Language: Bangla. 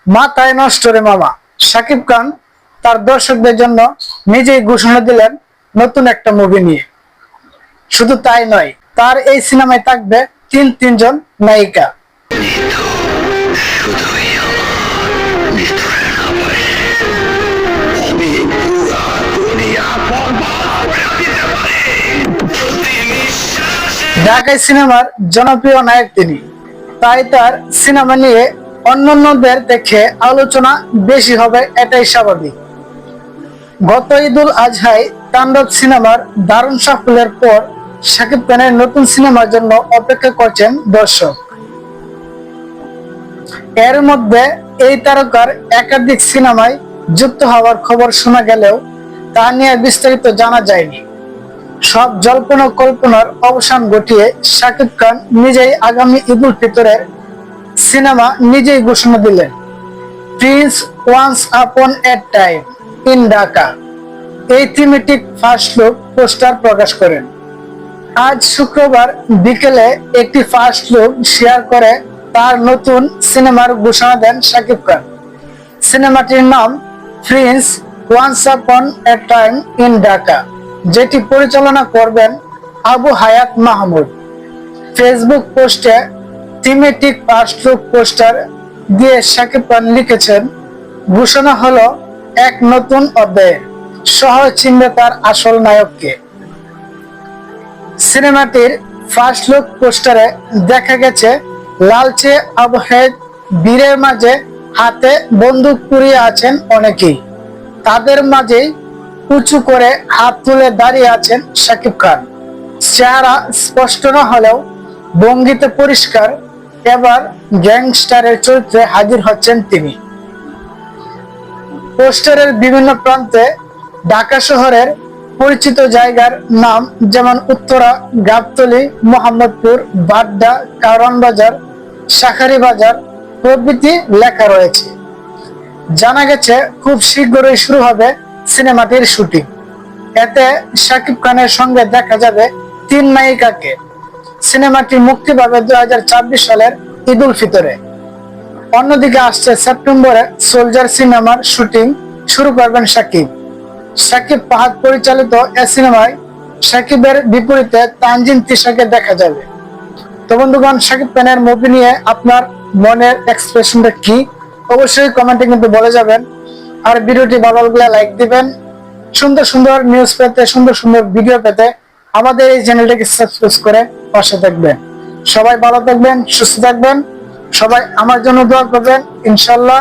মাথায় নষ্ট রে মামা। শাকিব খান তার দর্শকদের জন্য নিজেই ঘোষণা দিলেন নতুন একটা মুভি নিয়ে। শুধু তাই নয়, তার এই সিনেমায় থাকবে তিনজন নায়িকা। ঢাকাই সিনেমার জনপ্রিয় নায়ক তিনি, তাই তার সিনেমা নিয়ে অন্যান্যদের দেখে আলোচনা বেশি হবে, এটাই স্বাভাবিক। গত ঈদুল আজহায় তাণ্ডব সিনেমার দারুণ সাফল্যের পর শাকিব খানের নতুন সিনেমার জন্য অপেক্ষা করছেন দর্শক। এর মধ্যে এই তারকার একাধিক সিনেমায় যুক্ত হওয়ার খবর শোনা গেলেও তা নিয়ে বিস্তারিত জানা যায়নি। সব জল্পনা কল্পনার অবসান ঘটিয়ে শাকিব খান নিজেই আগামী ঈদুল ফিতরের সিনেমা নিজেই ঘোষণা দিলেন, Prince once upon A time in Dhaka. এই থিমেটিক ফার্স্ট লুক পোস্টার প্রকাশ করেন। আজ শুক্রবার বিকেলে একটি ফার্স্ট লুক শেয়ার করে তার নতুন সিনেমার ঘোষণা দেন শাকিব খান। সিনেমাটির নাম Prince once upon A time in Dhaka, যেটি পরিচালনা করবেন আবু হায়াত মাহমুদ। ফেসবুক পোস্টে থিমেটিক ফার্স্ট লুক পোস্টার দিয়ে শাকিব খান লিখেছেন, ঘোষণা হলো এক নতুন অধ্যায়ের, সহ চিনবে তার আসল নায়ককে। সিনেমাটির ফার্স্ট লুক পোস্টারে দেখা গেছে লালচে আবহের বীরের মাঝে হাতে বন্দুক পুড়িয়ে আছেন অনেকেই। তাদের মাঝেই উঁচু করে হাত তুলে দাঁড়িয়ে আছেন শাকিব খান। চেহারা স্পষ্ট না হলেও ভঙ্গিতে পরিষ্কার, এবার গ্যাংস্টারের চরিত্রে হাজির হচ্ছেন তিনি। পোস্টারের বিভিন্ন প্রান্তে ঢাকা শহরের পরিচিত জায়গার নাম যেমন উত্তরা, গাবতলী, মোহাম্মদপুর, বাড্ডা, কারওয়ান বাজার, শাঁখারী বাজার প্রভৃতি লেখা রয়েছে। জানা গেছে খুব শীঘ্রই শুরু হবে সিনেমাটির শুটিং। এতে শাকিব খানের সঙ্গে দেখা যাবে 3 নায়িকাকে। সিনেমাটি মুক্তি পাবে 2024 সালের ঈদুল ফিতরে। অন্যদিকে আসছে সেপ্টেম্বরে সোলজার সিনেমার শুটিং শুরু করবেন শাকিব। শাকিব ফাহাদ পরিচালিত এ সিনেমায় শাকিবের বিপরীতে তানজিন তিশাকে দেখা যাবে। তো বন্ধুগণ, শাকিব খানের মুভি নিয়ে আপনার মনের এক্সপ্রেশনটা কি অবশ্যই কমেন্টে কিন্তু বলে যাবেন। আর ভিডিওটি ভালো লাগলে লাইক দিবেন। সুন্দর সুন্দর নিউজ পেতে, সুন্দর সুন্দর ভিডিও পেতে আমাদের এই চ্যানেলটাকে সাবস্ক্রাইব করে পাশে থাকবেন। সবাই ভালো থাকবেন, সুস্থ থাকবেন। সবাই আমার জন্য দোয়া করবেন, ইনশাআল্লাহ।